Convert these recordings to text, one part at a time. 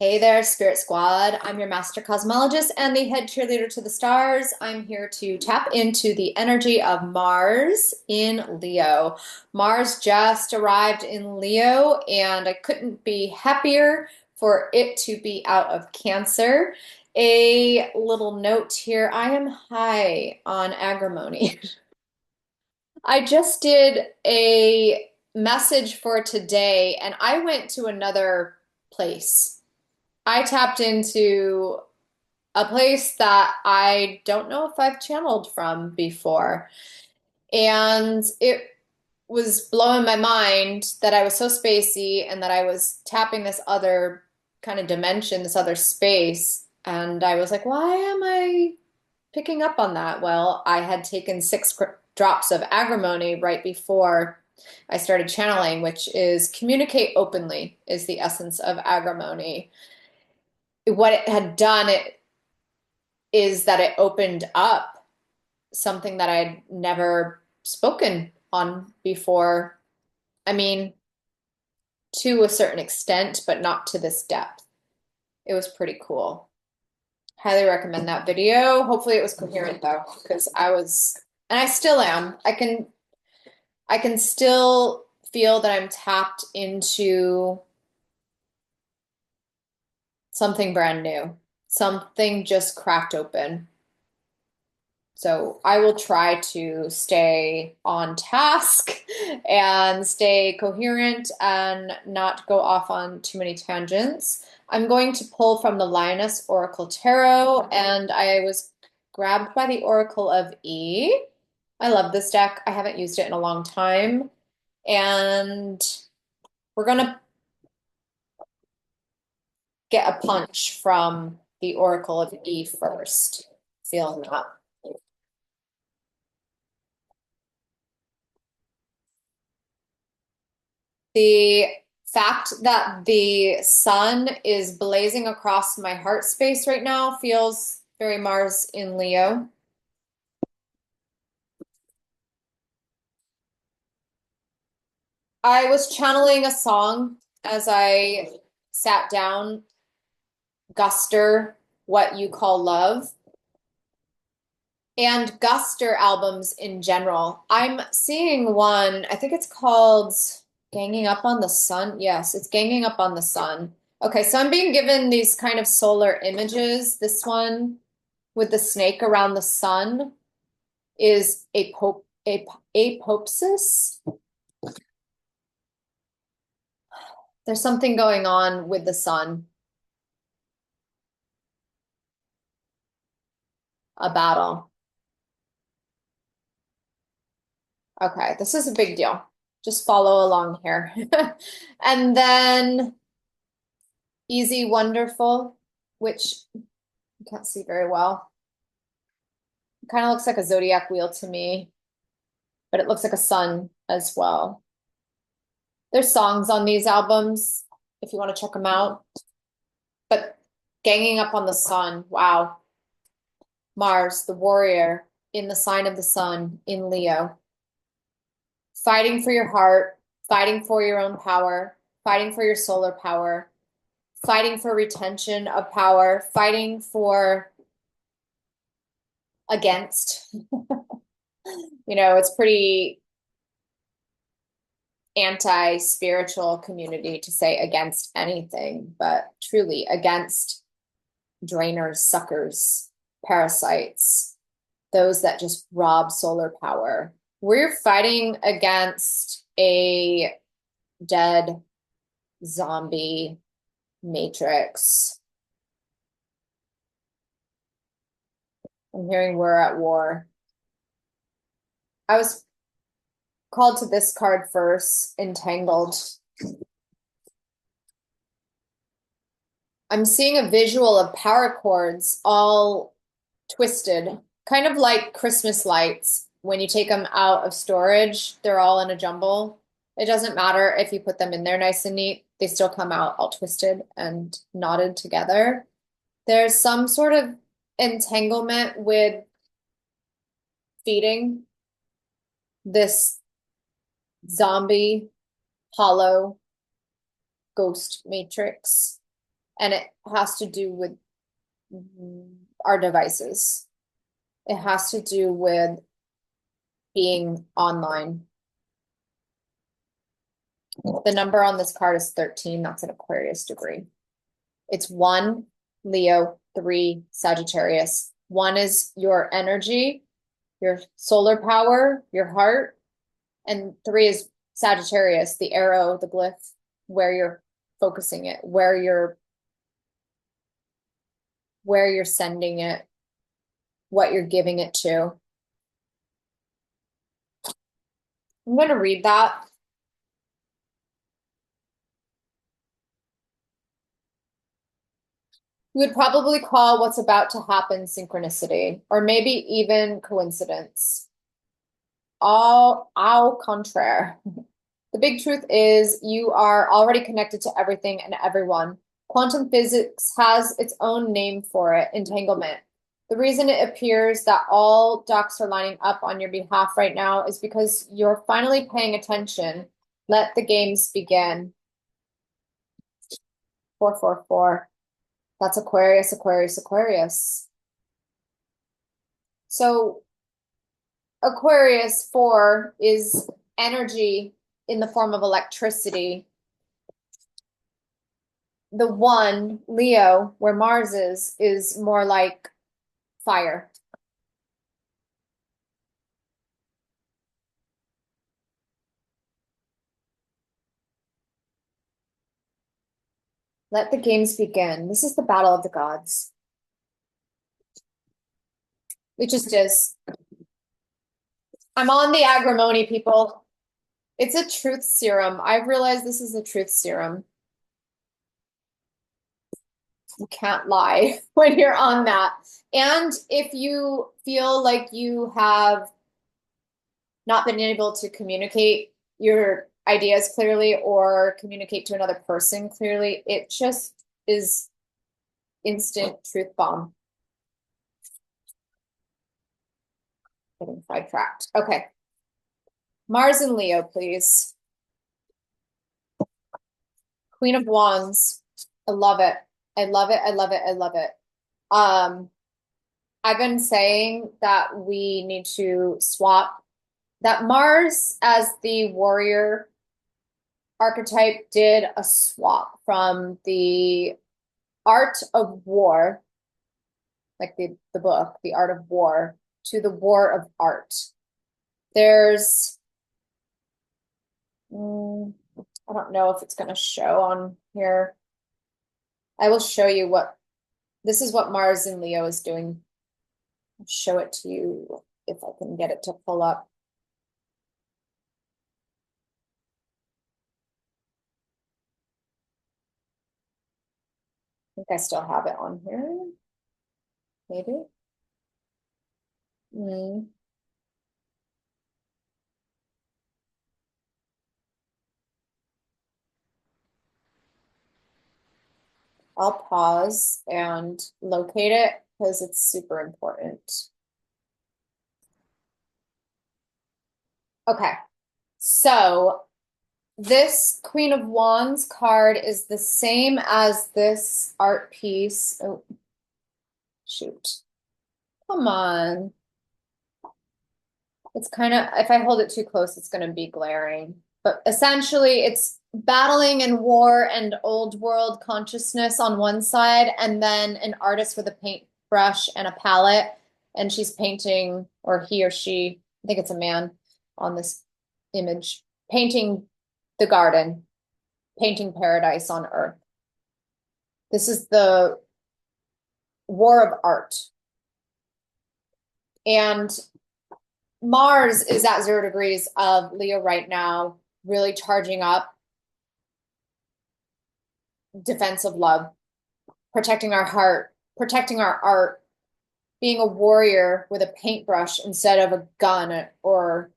Hey there, Spirit Squad. I'm your master cosmologist and the head cheerleader to the stars. I'm here to tap into the energy of Mars in Leo. Mars just arrived in Leo, and I couldn't be happier for it to be out of Cancer. A little note here, I am high on agrimony. I just did a message for today, and I went to another place. I tapped into a place that I don't know if I've channeled from before. And it was blowing my mind that I was so spacey and that I was tapping this other kind of dimension, this other space. And I was like, why am I picking up on that? Well, I had taken 6 drops of agrimony right before I started channeling, which is communicate openly, is the essence of agrimony. What it had done is that it opened up something that I'd never spoken on before. I mean, to a certain extent, but not to this depth. It was pretty cool. Highly recommend that video. Hopefully it was coherent though, because and I still am. I can still feel that I'm tapped into something brand new. Something just cracked open. So I will try to stay on task and stay coherent and not go off on too many tangents. I'm going to pull from the Lioness Oracle Tarot, and I was grabbed by the Oracle of E. I love this deck. I haven't used it in a long time. And we're going to get a punch from the Oracle of E first. Feeling that. The fact that the sun is blazing across my heart space right now feels very Mars in Leo. I was channeling a song as I sat down, 𝗪𝗀𝗋, What You Call Love, and 𝗪𝗪 albums in general. I'm seeing one, I think it's called Ganging Up on the Sun. Yes, it's Ganging Up on the Sun. Okay, so I'm being given these kind of solar images. This one with the snake around the sun is 𝗵𝗵𝗀𝗃𝗵𝗄𝗃. There's something going on with the sun. A battle. Okay, this is a big deal. Just follow along here. And then Easy Wonderful, which you can't see very well. It kind of looks like a zodiac wheel to me, but it looks like a sun as well. There's songs on these albums if you want to check them out. But Ganging Up on the Sun, wow. Mars, the warrior, in the sign of the sun, in Leo. Fighting for your heart, fighting for your own power, fighting for your solar power, fighting for retention of power, fighting for against. It's pretty anti-spiritual community to say against anything, but truly against drainers, suckers, parasites, those that just rob solar power. We're fighting against a dead zombie matrix. I'm hearing we're at war. I was called to this card first, Entangled. I'm seeing a visual of power cords all twisted, kind of like Christmas lights. When you take them out of storage, they're all in a jumble. It doesn't matter if you put them in there nice and neat, they still come out all twisted and knotted together. There's some sort of entanglement with feeding this zombie hollow ghost matrix. And it has to do with our devices. It has to do with being online. The number on this card is 13. That's an Aquarius degree. It's 1, Leo, 3, Sagittarius. 1 is your energy, your solar power, your heart. And 3 is Sagittarius, the arrow, the glyph, where you're focusing it, where you're sending it, what you're giving it to. I'm going to read that. You would probably call what's about to happen synchronicity, or maybe even coincidence. Au contraire. The big truth is you are already connected to everything and everyone. Quantum physics has its own name for it, entanglement. The reason it appears that all ducks are lining up on your behalf right now is because you're finally paying attention. Let the games begin. 444. That's Aquarius, Aquarius, Aquarius. So Aquarius 4 is energy in the form of electricity. The 1, Leo, where Mars is more like fire. Let the games begin. This is the battle of the gods. It just is. I'm on the agrimony, people. It's a truth serum. I've realized this is a truth serum. You can't lie when you're on that. And if you feel like you have not been able to communicate your ideas clearly or communicate to another person clearly, it just is instant truth bomb. Getting sidetracked. Okay. Mars and Leo, please. Queen of Wands. I love it. I love it. I love it. I love it. I've been saying that we need to swap that Mars as the warrior archetype did a swap from the art of war, like the book, The Art of War, to the war of art. There's, I don't know if it's going to show on here. I will show you this is what Mars in Leo is doing. I'll show it to you if I can get it to pull up. I think I still have it on here. Maybe. I'll pause and locate it because it's super important. Okay, so this Queen of Wands card is the same as this art piece. Oh, shoot. Come on. It's kind of, if I hold it too close, it's going to be glaring. But essentially, it's battling and war and old world consciousness on one side, and then an artist with a paintbrush and a palette, and she's painting, or he or she, I think it's a man on this image, painting the garden, painting paradise on earth. This is the war of art. And Mars is at 0 degrees of Leo right now, really charging up defense of love, protecting our heart, protecting our art, being a warrior with a paintbrush instead of a gun or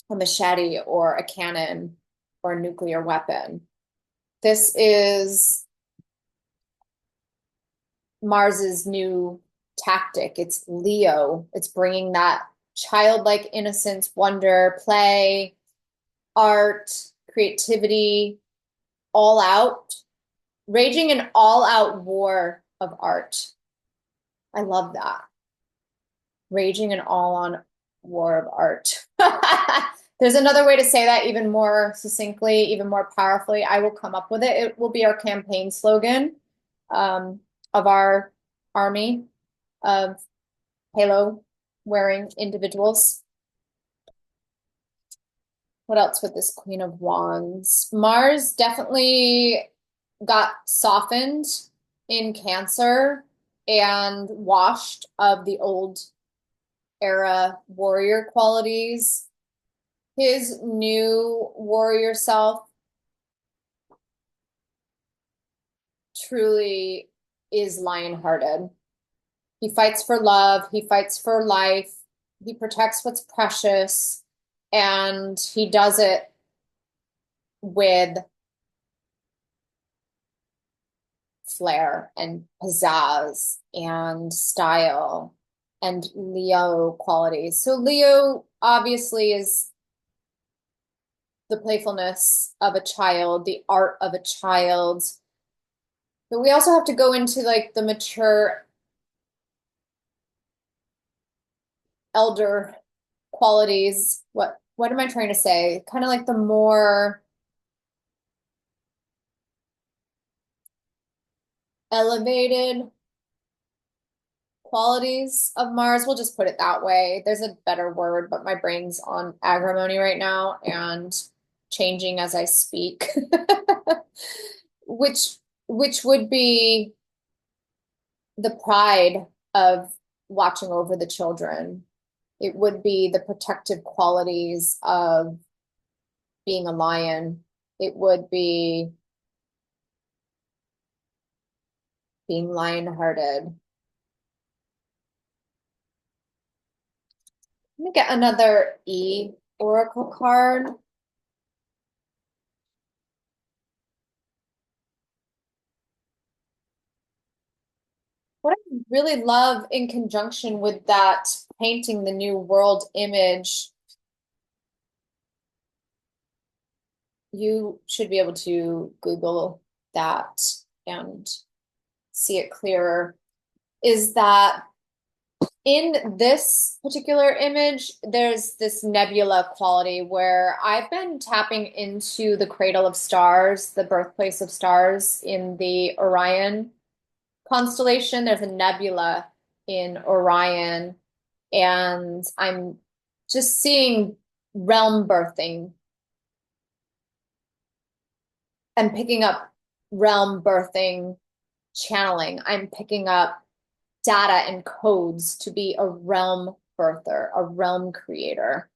a machete or a cannon or a nuclear weapon. This is Mars's new tactic. It's Leo. It's bringing that childlike innocence, wonder, play, art, creativity, all out, Raging an all-out war of art. I love that. Raging an all-on war of art. There's another way to say that even more succinctly, even more powerfully. I will come up with it. It will be our campaign slogan of our army of halo-wearing individuals. What else with this Queen of Wands? Mars definitely got softened in Cancer and washed of the old era warrior qualities. His new warrior self truly is LionheARTed. He fights for love, he fights for life, he protects what's precious, and he does it with flair and pizzazz and style and Leo qualities. So Leo obviously is the playfulness of a child, the art of a child. But we also have to go into like the mature elder qualities. What am I trying to say? Kind of like the more elevated qualities of Mars. We'll just put it that way. There's a better word, but my brain's on agrimony right now and changing as I speak. Which would be the pride of watching over the children. It would be the protective qualities of being a lion. It would be being LionheARTed. Let me get another E oracle card. What I really love in conjunction with that painting the new world image, you should be able to Google that and see it clearer, is that in this particular image, there's this nebula quality where I've been tapping into the cradle of stars, the birthplace of stars in the Orion constellation. There's a nebula in Orion, and I'm just seeing realm birthing and picking up realm birthing channeling. I'm picking up data and codes to be a realm birther, a realm creator.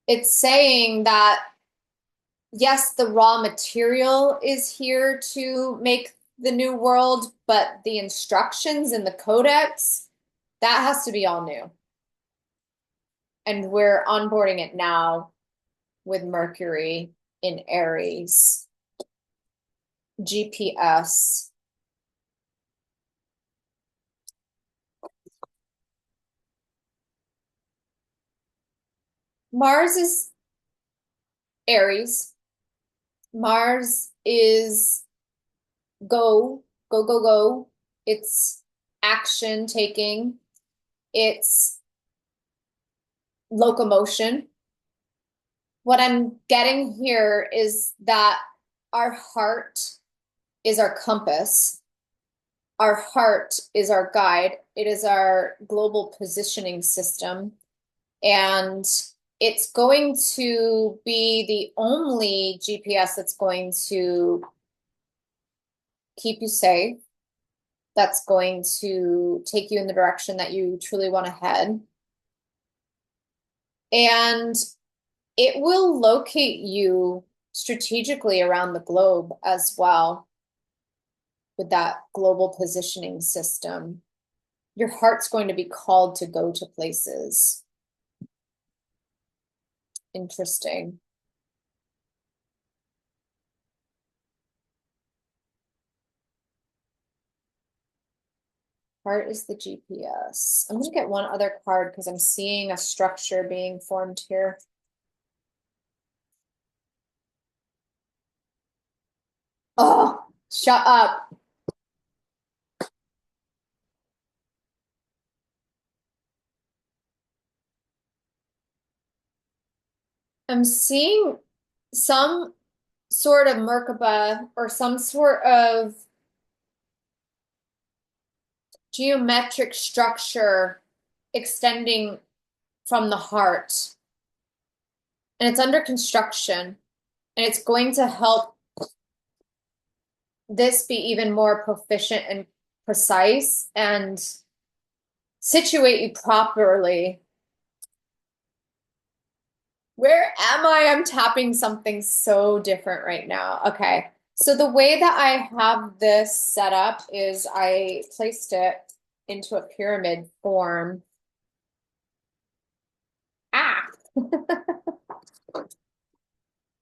It's saying that, yes, the raw material is here to make the new world, but the instructions in the codex, that has to be all new. And we're onboarding it now with Mercury in Aries. GPS. Mars is Aries. Mars is go, go, go, go. It's action taking. It's locomotion. What I'm getting here is that our heart is our compass. Our heart is our guide. It is our global positioning system. And it's going to be the only GPS that's going to keep you safe, that's going to take you in the direction that you truly want to head. And it will locate you strategically around the globe as well with that global positioning system. Your heart's going to be called to go to places. Interesting. Heart is the GPS. I'm going to get one other card because I'm seeing a structure being formed here. Oh, shut up. I'm seeing some sort of Merkaba or some sort of geometric structure extending from the heart. And it's under construction. And it's going to help this be even more proficient and precise and situate you properly. Where am I? I'm tapping something so different right now. Okay. So the way that I have this set up is I placed it into a pyramid form. Ah,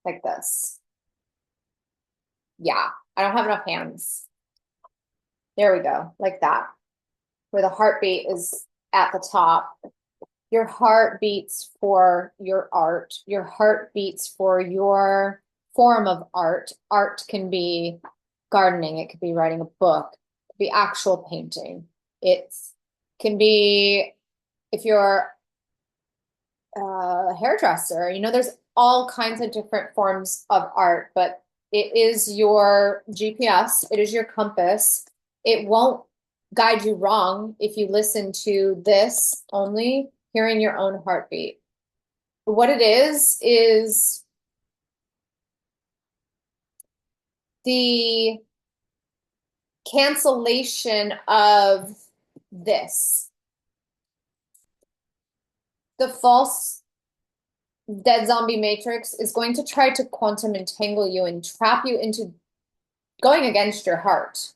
like this. Yeah, I don't have enough hands. There we go, like that, where the heartbeat is at the top. Your heart beats for your art. Your heart beats for your form of art. Art can be gardening. It could be writing a book. It could be actual painting. It can be if you're a hairdresser, there's all kinds of different forms of art, but it is your GPS. It is your compass. It won't guide you wrong if you listen to this only, hearing your own heartbeat. What it is the cancellation of this. The false dead zombie matrix is going to try to quantum entangle you and trap you into going against your heart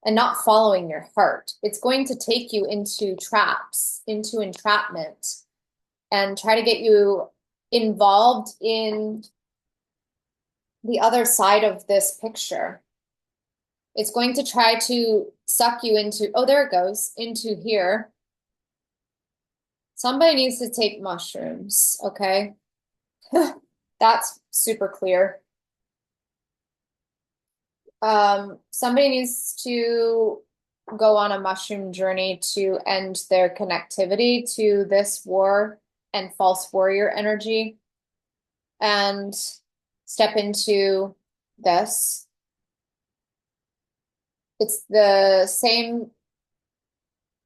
and not following your heart. It's going to take you into traps, into entrapment, and try to get you involved in the other side of this picture. It's going to try to suck you into, oh, there it goes, into here. Somebody needs to take mushrooms, okay? That's super clear. Somebody needs to go on a mushroom journey to end their connectivity to this war and false warrior energy and step into this. It's the same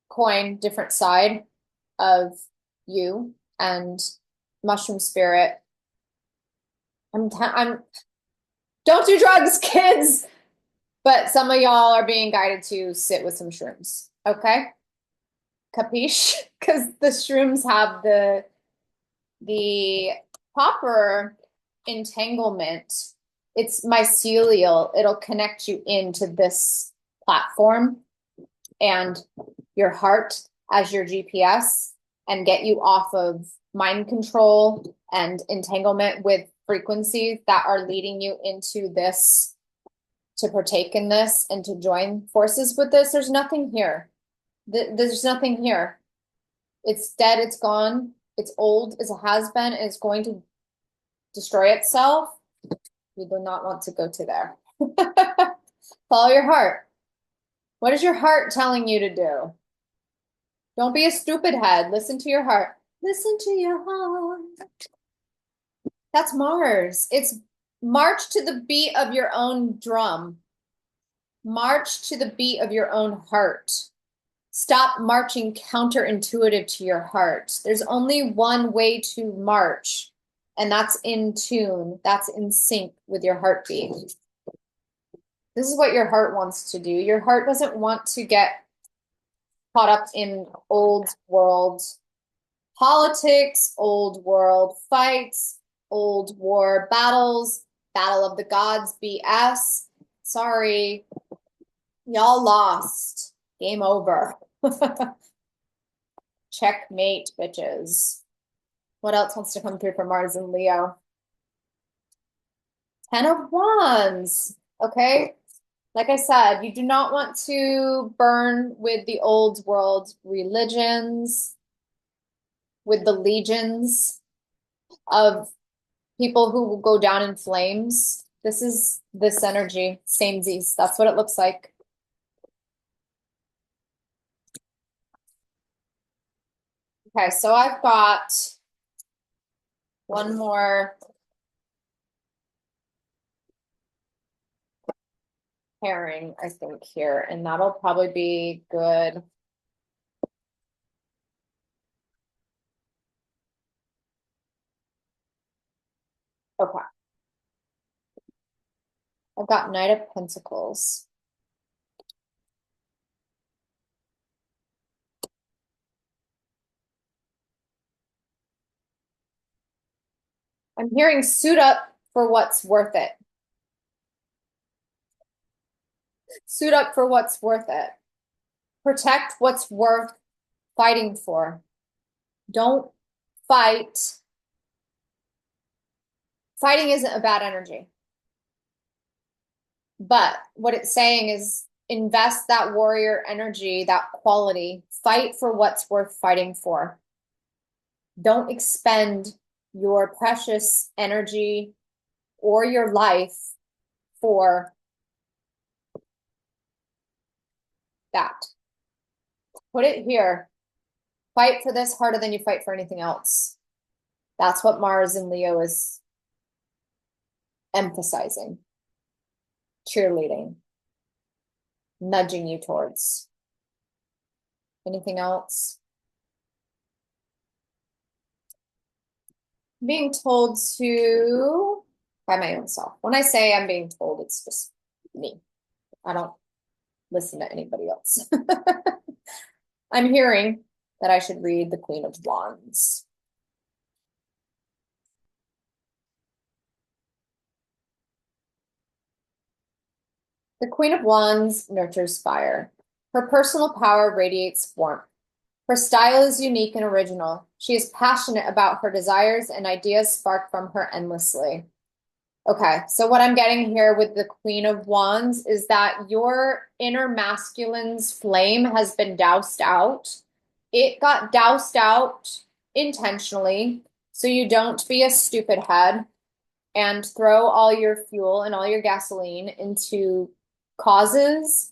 coin, different side of you and mushroom spirit. I'm don't do drugs, kids. But some of y'all are being guided to sit with some shrooms. Okay? Capiche? Because the shrooms have the proper entanglement. It's mycelial. It'll connect you into this platform and your heart as your GPS and get you off of mind control and entanglement with frequencies that are leading you into this, to partake in this and to join forces with this. There's nothing here. There's nothing here. It's dead. It's gone. It's old. It's a has-been. It's going to destroy itself. You do not want to go to there. Follow your heart. What is your heart telling you to do? Don't be a stupid head. Listen to your heart. Listen to your heart. That's Mars. It's march to the beat of your own drum. March to the beat of your own heart. Stop marching counterintuitive to your heart. There's only one way to march, and that's in tune. That's in sync with your heartbeat. This is what your heart wants to do. Your heart doesn't want to get caught up in old world politics, old world fights, old war battles, battle of the gods BS. Sorry, y'all lost. Game over. Checkmate, bitches. What else wants to come through for Mars and Leo? 10 of Wands. Okay. Like I said, you do not want to burn with the old world religions, with the legions of people who will go down in flames. This is this energy, samesies. That's what it looks like. Okay, so I've got one more pairing, I think, here, and that'll probably be good. Okay. I've got Knight of Pentacles. I'm hearing suit up for what's worth it. Suit up for what's worth it. Protect what's worth fighting for. Don't fight. Fighting isn't a bad energy. But what it's saying is invest that warrior energy, that quality. Fight for what's worth fighting for. Don't expend your precious energy or your life for that. Put it here. Fight for this harder than you fight for anything else. That's what Mars in Leo is emphasizing, cheerleading, nudging you towards. Anything else? I'm being told to, by my own self. When I say I'm being told, it's just me. I don't listen to anybody else. I'm hearing that I should read the Queen of Wands. The Queen of Wands nurtures fire. Her personal power radiates warmth. Her style is unique and original. She is passionate about her desires, and ideas spark from her endlessly. Okay, so what I'm getting here with the Queen of Wands is that your inner masculine's flame has been doused out. It got doused out intentionally, so you don't be a stupid head and throw all your fuel and all your gasoline into causes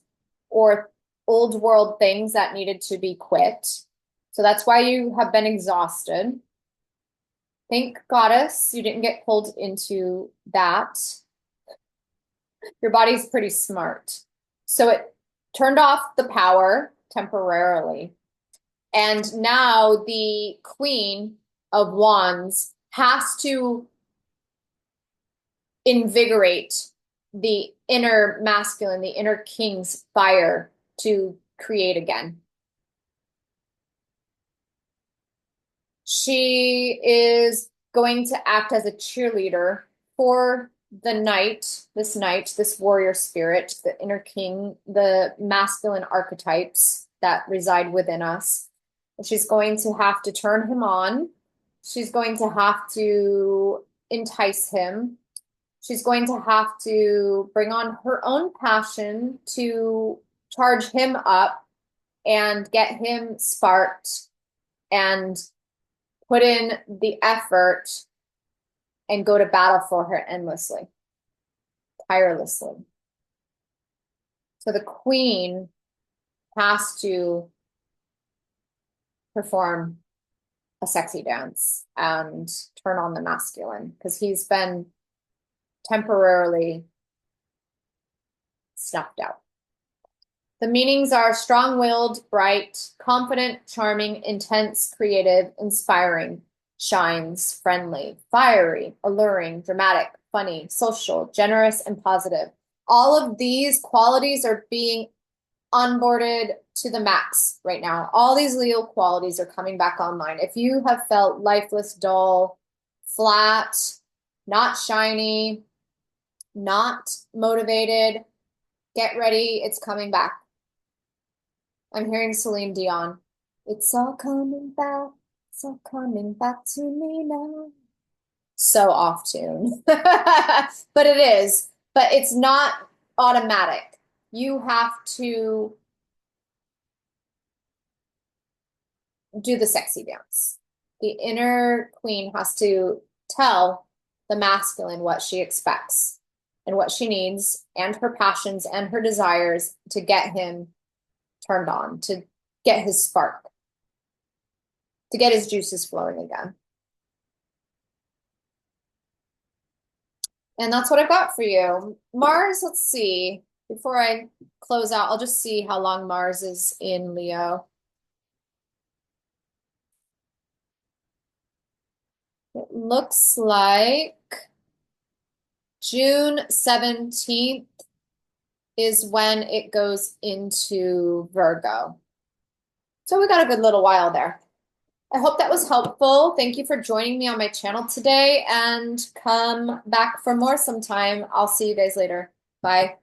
or old world things that needed to be quit. So that's why you have been exhausted. Thank Goddess you didn't get pulled into that. Your body's pretty smart. So it turned off the power temporarily. And now the Queen of Wands has to invigorate the inner masculine, the inner king's fire to create again. She is going to act as a cheerleader for the knight, this warrior spirit, the inner king, the masculine archetypes that reside within us. And she's going to have to turn him on. She's going to have to entice him. She's going to have to bring on her own passion to charge him up and get him sparked and put in the effort and go to battle for her endlessly, tirelessly. So the queen has to perform a sexy dance and turn on the masculine because he's been temporarily snuffed out. The meanings are strong-willed, bright, confident, charming, intense, creative, inspiring, shines, friendly, fiery, alluring, dramatic, funny, social, generous, and positive. All of these qualities are being onboarded to the max right now. All these Leo qualities are coming back online. If you have felt lifeless, dull, flat, not shiny, not motivated, get ready, it's coming back. I'm hearing Celine Dion. It's all coming back. It's all coming back to me now. So off tune. But it is. But it's not automatic. You have to do the sexy dance. The inner queen has to tell the masculine what she expects and what she needs and her passions and her desires to get him turned on, to get his spark, to get his juices flowing again. And that's what I've got for you. Mars, let's see. Before I close out, I'll just see how long Mars is in Leo. It looks like June 17th is when it goes into Virgo. So we got a good little while there. I hope that was helpful. Thank you for joining me on my channel today, and come back for more sometime. I'll see you guys later. Bye.